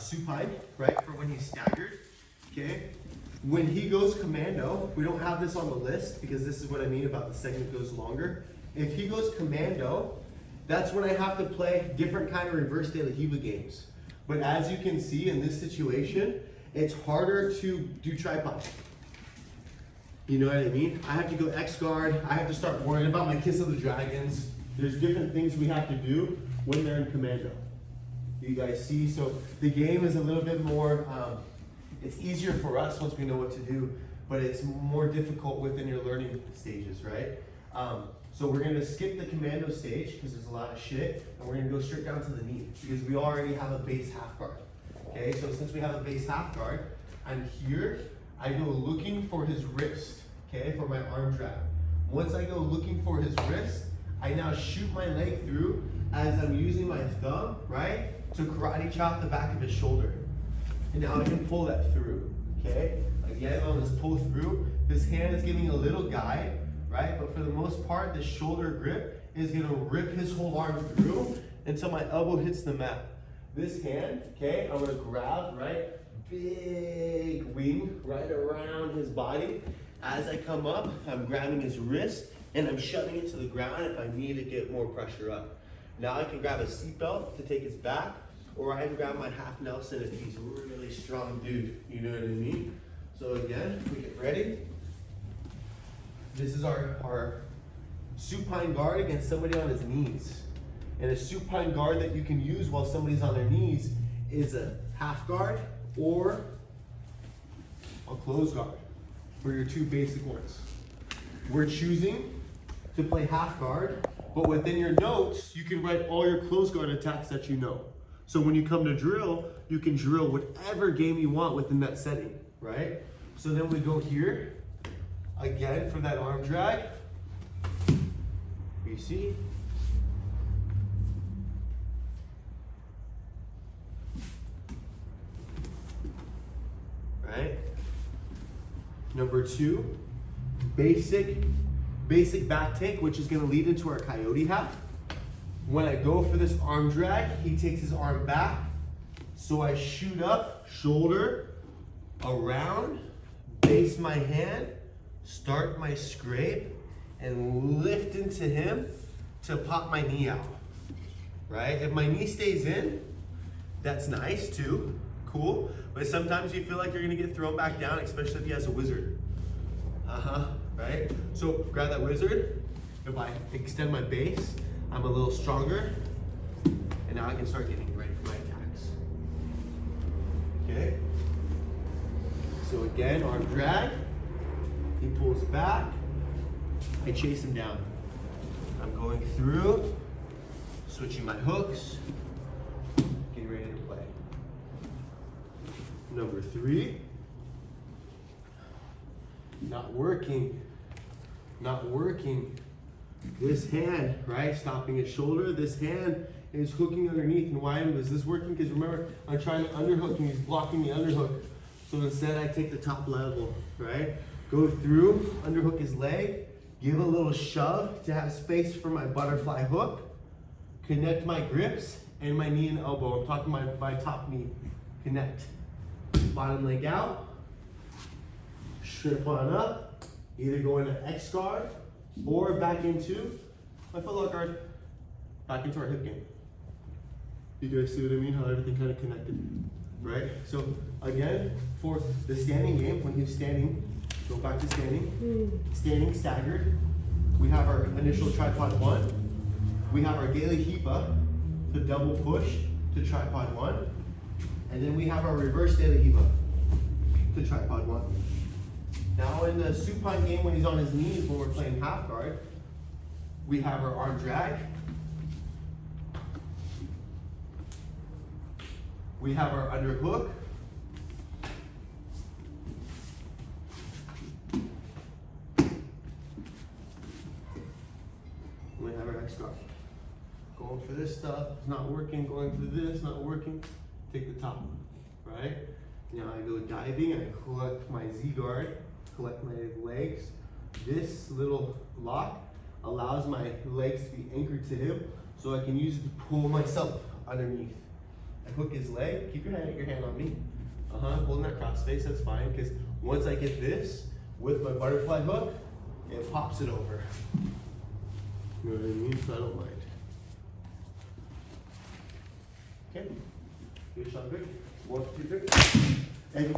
supine, right, for when he's staggered, okay? When he goes commando, we don't have this on the list because this is what I mean about the segment goes longer. If he goes commando, that's when I have to play different kind of reverse De La Riva games. But as you can see in this situation, it's harder to do tripod. You know what I mean? I have to go X guard. I have to start worrying about my Kiss of the Dragons. There's different things we have to do when they're in commando. You guys see? So the game is a little bit more, it's easier for us once we know what to do, but it's more difficult within your learning stages, right? So we're gonna skip the commando stage because there's a lot of shit, and we're gonna go straight down to the knee because we already have a base half guard. Okay, so since we have a base half guard, I'm here, I go looking for his wrist, okay, for my arm drag. Once I go looking for his wrist, I now shoot my leg through as I'm using my thumb, right, to karate chop the back of his shoulder. And now I can pull that through, okay? Again, on this pull through, this hand is giving a little guide, right? But for the most part, the shoulder grip is gonna rip his whole arm through until my elbow hits the mat. This hand, okay, I'm gonna grab, right? Big wing right around his body. As I come up, I'm grabbing his wrist and I'm shoving it to the ground if I need to get more pressure up. Now I can grab a seatbelt to take his back, or I can grab my half Nelson if he's a really strong dude, you know what I mean? So again, we get ready. This is our supine guard against somebody on his knees. And a supine guard that you can use while somebody's on their knees is a half guard or a close guard for your two basic ones. We're choosing to play half guard, but within your notes, you can write all your close guard attacks that you know. So when you come to drill, you can drill whatever game you want within that setting, right? So then we go here, again for that arm drag. You see? Right? Number two, basic back take, which is gonna lead into our coyote half. When I go for this arm drag, he takes his arm back. So I shoot up, shoulder, around, base my hand, start my scrape, and lift into him to pop my knee out, right? If my knee stays in, that's nice too, cool. But sometimes you feel like you're gonna get thrown back down, especially if he has a wizard. Right? So grab that wizard. If I extend my base, I'm a little stronger, and now I can start getting ready for my attacks. Okay? So again, arm drag, he pulls back, I chase him down. I'm going through, switching my hooks, getting ready to play. Number three, not working. This hand, right, stopping his shoulder, this hand is hooking underneath. And why is this working? Because remember, I'm trying to underhook and he's blocking the underhook. So instead I take the top level, right? Go through, underhook his leg, give a little shove to have space for my butterfly hook, connect my grips and my knee and elbow. I'm talking my top knee. Connect. Bottom leg out, strip on up, either go into X guard or back into my footlock guard, back into our hip game. You guys see what I mean? How everything kind of connected, right? So again, for the standing game, when he's standing, go back to standing. Standing staggered. We have our initial tripod one. We have our De La Riva, the double push to tripod one. And then we have our reverse De La Riva to tripod one. Now in the supine game, when he's on his knees, when we're playing half guard, we have our arm drag. We have our underhook. We have our X guard. Going for this stuff, it's not working, going for this, not working. Take the top one, right? Now I go diving, I collect my Z guard, collect my legs. This little lock allows my legs to be anchored to him so I can use it to pull myself underneath. I hook his leg, keep your hand on me. Holding that cross face, that's fine, because once I get this, with my butterfly hook, it pops it over. You know what I mean? So I don't mind. Okay, good shot, good. 1, 2, 3. And you got